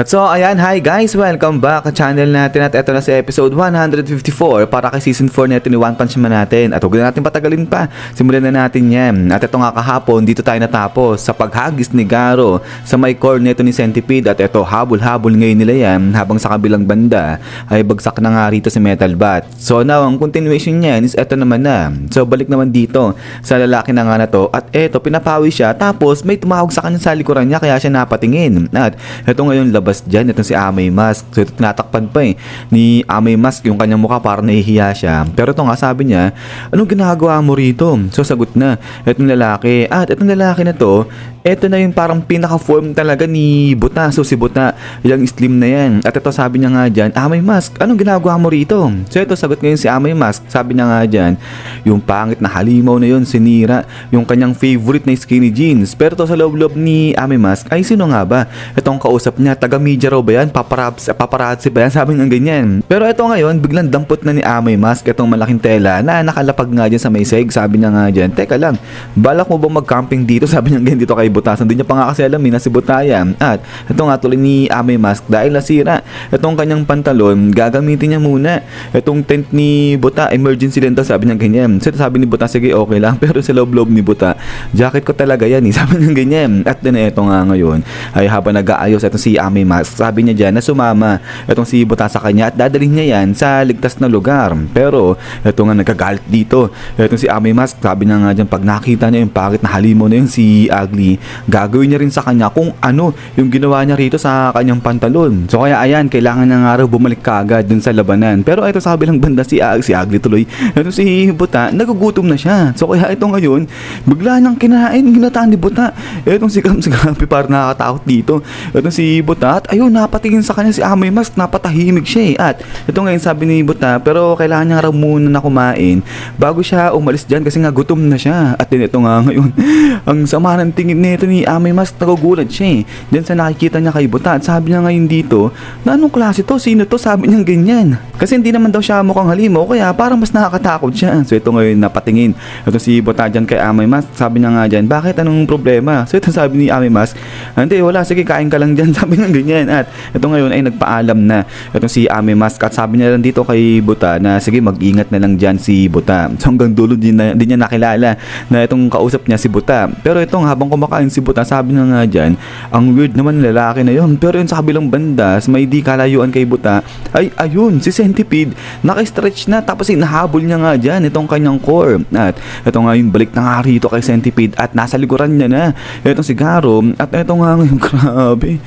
At so ayan, hi guys, welcome back sa channel natin at ito na si episode 154 para kay season 4 natin ni One Punch Man natin. At huwag na natin patagalin pa, simulan na natin yan. At ito nga kahapon, dito tayo natapos sa paghagis ni Garo sa may core neto ni Centipede. At ito, habol-habol ngayon nila yan habang sa kabilang banda ay bagsak na nga rito si Metal Bat. So now, ang continuation niyan is ito naman na. So balik naman dito sa lalaki na nga na to. At ito, pinapawi siya tapos may tumawag sa kanya sa likuran niya kaya siya napatingin. At ito ngayon labas dyan, itong si Amay Mask. So ito tinatakpan pa ni Amay Mask yung kanyang mukha para nahihiya siya. Pero ito nga sabi niya, anong ginagawa mo rito? So sagot na itong lalaki. At itong lalaki na to, ito na yung parang pinaka-form talaga ni Buta. So si Buta, yung slim na yan. At ito sabi niya nga dyan, Amay Mask, anong ginagawa mo rito? So ito sagot ngayon si Amay Mask. Sabi niya nga dyan, yung pangit na halimaw na yun, sinira yung kanyang favorite na skinny jeans. Pero to sa loob-loob ni Amay Mask, ay sino nga ba? Itong kausap niya, taga-media raw ba yan? Paparazzi ba yan? Sabi nga ganyan. Pero ito ngayon, biglang dampot na ni Amay Mask itong malaking tela na nakalapag nga dyan sa may seg. Sabi niya nga dyan, teka lang, balak mo bang mag-camping dito? Sabi niya ganyan dito kay Buta. Hindi niya pa nga kasi alam na si Buta yan. At ito nga tuloy ni Amay Mask, dahil nasira itong kanyang pantalon, gagamitin niya muna itong tent ni Buta, emergency tent daw, sabi niya ganyan. So sabi ni Buta, sige okay lang. Pero sa loob-loob ni Buta, jacket ko talaga yan sabi niya ganyan. At din ito nga ngayon ay habang nag-aayos itong si Amay Mask, sabi niya dyan na sumama itong si Buta sa kanya at dadalhin niya yan sa ligtas na lugar. Pero ito nga nagkagalit dito itong si Amay Mask, sabi niya nga dyan, pag nakita niya yung pangit na halimaw na yung si Ugly, gagawin niya rin sa kanya kung ano yung ginawa niya rito sa kanyang pantalon. So kaya ayan, kailangan na nga raw bumalik kaagad dun sa labanan. Pero ito sa kabilang banda si Ugly tuloy, ito si Buta, nagugutom na siya. So kaya ito ngayon, bigla niyang kinain, ginataan ni Buta itong si Kampi, parang nakakatakot dito itong si Buta. At ayun, napatingin sa kanya si Amay Mask, napatahimik siya At ito ngayon sabi ni Buta, pero kailangan niya raw muna na kumain bago siya umalis dyan kasi nga gutom na siya. At din ito nga ngayon, ang sama ng tingin nito ni Amay Mask, nagugulat siya Then sa nakikita niya kay Buta, at sabi niya ngayon dito, na anong klase to? Sino to? Sabi niya ganyan. Kasi hindi naman daw siya mukhang halimaw, kaya parang mas nakakatakot siya. So ito ngayon napatingin ito si Buta dyan kay Amay Mask, sabi niya nga dyan, bakit, anong problema? So ito sabi ni Amay Mask, hindi, wala, sige kain ka lang dyan, sabi niya ganyan. At ito ngayon ay nagpaalam na ito si Amay Mask, at sabi niya lang dito kay Buta na sige mag-ingat na lang dyan si Buta. So hanggang dulo din niya nakilala na itong kausap niya si Buta. Pero itong habang kumakain si Buta, sabi niya nga dyan, ang weird naman lalaki na yun. Pero yun sa kabilang banda, may di kalayuan kay Buta, ay ayun, si Centipede naka-stretch na, tapos nahabol niya nga dyan itong kanyang core. At ito nga yung balik na nga rito kay Centipede at nasa likuran niya na itong si Garo. At ito nga ngayon, grabe,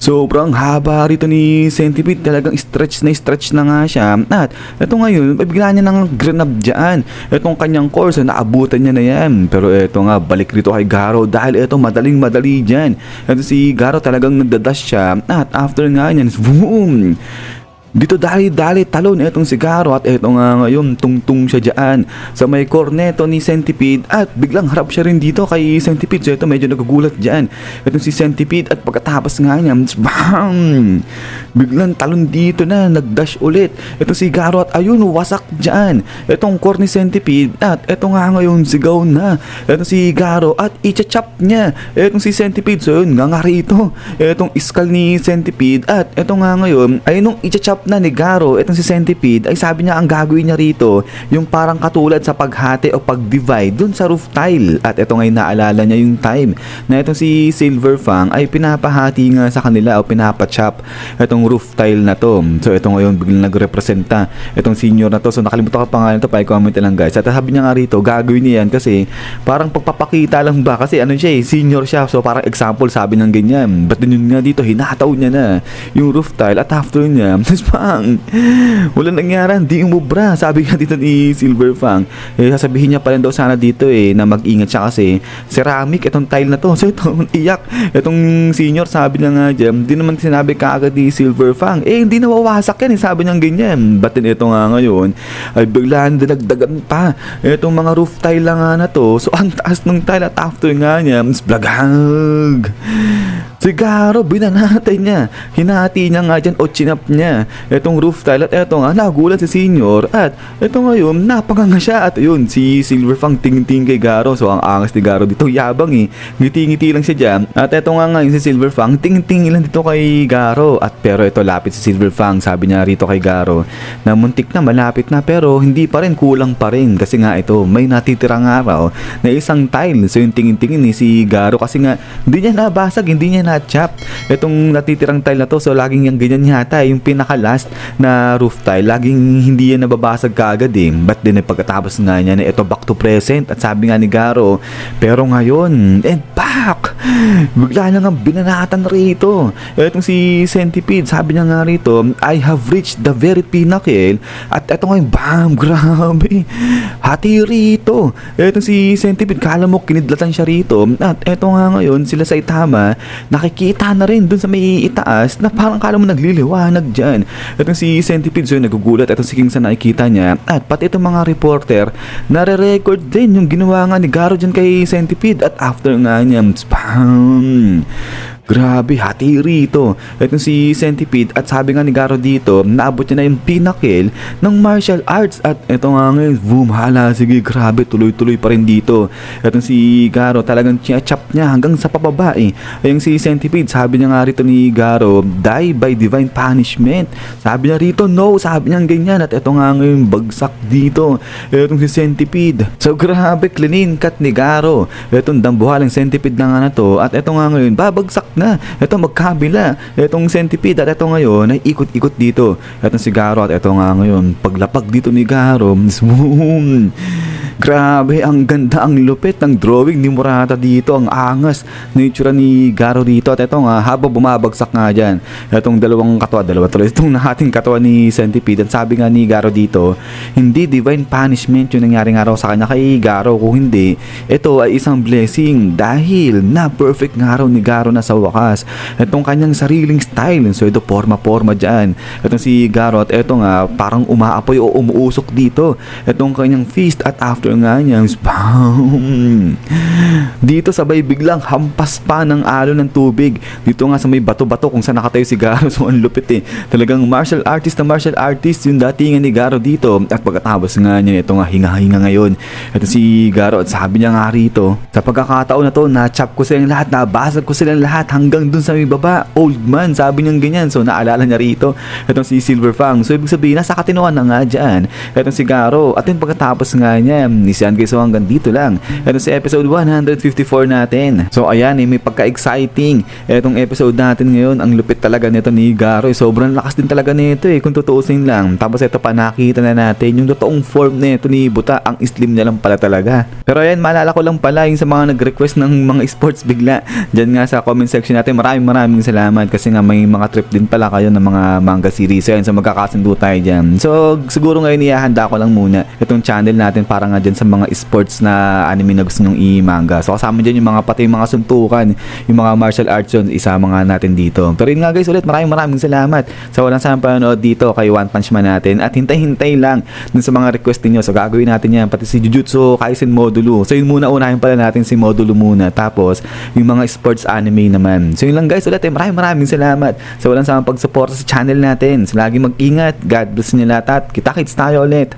sobrang haba rito ni Centipede, talagang stretch na nga siya. At ito ngayon, bigla niya nang granab dyan itong kanyang core, so naabutan niya na yan. Pero ito nga, balik rito kay Garo dahil ito madaling-madali dyan. Ito si Garo talagang nagdadash siya, at after nga yan, boom! Dito dali-dali talon itong si Garo, at ito nga ngayon tungtung siya dyan sa may corneto ni Centipede, at biglang harap siya rin dito kay Centipede. So ito medyo nagugulat dyan itong si Centipede, at pagkatapos nga niya, bang! Biglang talon dito na, nagdash ulit itong si Garo, at ayun, wasak dyan itong core ni Centipede. At ito nga ngayon, sigaw na itong si Garo at icha-chop niya itong si Centipede. So yun nga rito itong skull ni Centipede. At ito nga ngayon ay nung icha-chop na ni Garo itong si Centipede, ay sabi niya ang gagawin niya rito yung parang katulad sa paghati o pag-divide dun sa roof tile. At ito ngayon naalala niya yung time na itong si Silver Fang ay pinapahati nga sa kanila o pinapachop itong roof tile na to. So ito ngayon biglang nagrepresenta itong senior na to. So nakalimutan ko pangalan to, pa-comment lang guys. At sabi niya nga rito, gagawin niya yan kasi parang pagpapakita lang ba, kasi ano siya senior siya. So parang example, sabi ng ganyan. But yun nga dito, hinataw niya na yung roof tile, at after niya, Fang, wala nangyari, hindi umubra. Sabi nga dito ni Silver Fang, sasabihin niya pa rin daw sana dito na mag-ingat siya kasi ceramic itong tile na to. So itong iyak itong senior, sabi niya nga dyan, di naman sinabi kaagad ni Silver Fang, hindi nawawasak yan sabi niya ganyan. But then ito nga ngayon ay biglaan dinagdagan pa itong mga roof tile lang nga na to. So ang taas ng tile, at after nga niya, blagag. Si Garo, binanatay niya. Hinati niya nga dyan o chinap niya etong roof tile. At eto nga, nagulat si Senior. At eto ngayon, napakanga siya. At yun, si Silverfang tingin-tingin kay Garo. So ang angas ni Garo dito, yabang eh. Ngiti-ngiti lang siya dyan. At eto nga ngayon si Silverfang, tingin-tingin lang dito kay Garo. At pero ito, lapit si Silverfang. Sabi niya rito kay Garo na muntik na, malapit na, pero hindi pa rin, kulang pa rin. Kasi nga ito, may natitirang araw na isang tile. So yung tingin-tingin ni si Garo kasi nga hindi niya nabasag, hindi niya na-chop itong natitirang tile na to. So laging yung ganyan yata yung pinaka-last na roof tile, laging hindi yan nababasag kaagad eh. But din pagkatapos nga niya na ito back to present. At sabi nga ni Garo, pero ngayon and back, bigla na nga binanatan rito itong si Centipede. Sabi niya nga rito, I have reached the very pinnacle. At ito ngayon, bam, grabe, hati rito itong si Centipede. Kala mo kinidlatan siya rito. At eto nga ngayon, sila Saitama, nakikita na rin dun sa may itaas na parang kala mo nagliliwanag dyan. Itong si Centipede, so nagugulat. Itong si King sa nakikita niya. At pati itong mga reporter, nare-record din yung ginawa nga ni Garo dyan kay Centipede. At after nga niya, spam, grabe, hati rito itong si Centipede. At sabi nga ni Garo dito, naabot niya na yung pinnacle ng martial arts. At ito nga ngayon, boom, hala, sige, grabe, tuloy-tuloy pa rin dito itong si Garo. Talagang chop niya hanggang sa pababa eh. Ayun si Centipede, sabi niya nga rito ni Garo, die by divine punishment. Sabi niya rito, no, sabi niya ganyan. At ito nga ngayon, bagsak dito itong si Centipede. So grabe, clean cut ni Garo itong dambuhalang Centipede na nga na to. At ito nga ngayon, babagsak na ito magkabila itong Centipede. At ito ngayon ay ikot-ikot dito itong si Garo. At ito nga ngayon, paglapag dito ni Garo, boom, grabe, ang ganda, ang lupit ng drawing ni Murata dito. Ang angas na itsura ni Garo dito. At ito nga, habang bumabagsak nga dyan itong dalawa tuloy itong nahating katawan ni Centipede. At sabi nga ni Garo dito, hindi divine punishment yung nangyari nga raw sa kanya kay Garo. Kung hindi, ito ay isang blessing dahil na perfect nga raw ni Garo na sa wakas itong kanyang sariling style. So ito, forma-forma dyan itong si Garo. At ito nga, parang umaapoy o umuusok dito itong kanyang fist. At after nga niya, spam, dito sabay biglang hampas pa ng alon ng tubig dito nga sa may bato-bato kung saan nakatayo si Garo. So ang lupit eh, talagang martial artist na martial artist yung datingan ni Garo dito. At pagkatapos nga niya, ito nga, hinga-hinga ngayon ito si Garo. At sabi niya nga rito, sa pagkakataon na to, na-chop ko silang lahat, nabasag ko silang lahat hanggang dun sa may baba, old man, sabi niyang ganyan. So naalala niya rito itong si Silverfang. So ibig sabihin, nasa katinuan na nga dyan itong si Garo. At yun, pagkatapos nga niya, isiyan guys, so hanggang dito lang ito si episode 154 natin. So ayan eh, may pagka-exciting itong episode natin ngayon. Ang lupit talaga nito ni Garo eh. Sobrang lakas din talaga nito eh, kung tutuusin lang. Tapos ito pa, nakita na natin yung totoong form nito ni Buta. Ang slim niya lang pala talaga. Pero ayan, maalala ko lang pala yung sa mga nag-request ng mga sports bigla dyan nga sa comment section natin. Maraming salamat kasi nga may mga trip din pala kayo ng mga manga series. Ayan, so magkakasundo tayo dyan. So siguro ngayon ihahanda ko lang muna itong channel natin para nga dyan sa mga sports na anime na gusto nyong i-manga. So kasama dyan yung mga pati yung mga suntukan, yung mga martial arts yun, isama nga natin dito. Pero yun nga guys, ulit maraming salamat sa walang samang panonood dito kay One Punch Man natin. At hintay lang dun sa mga request niyo. So gagawin natin yan, pati si Jujutsu Kaisen Modulo. So yun muna, unahin pala natin si Modulo muna. Tapos yung mga sports anime naman. So yun lang guys, ulit maraming salamat sa walang samang pagsuporta sa channel natin. So lagi mag-ingat, God bless niyo lahat at kita-kits tayo ulit.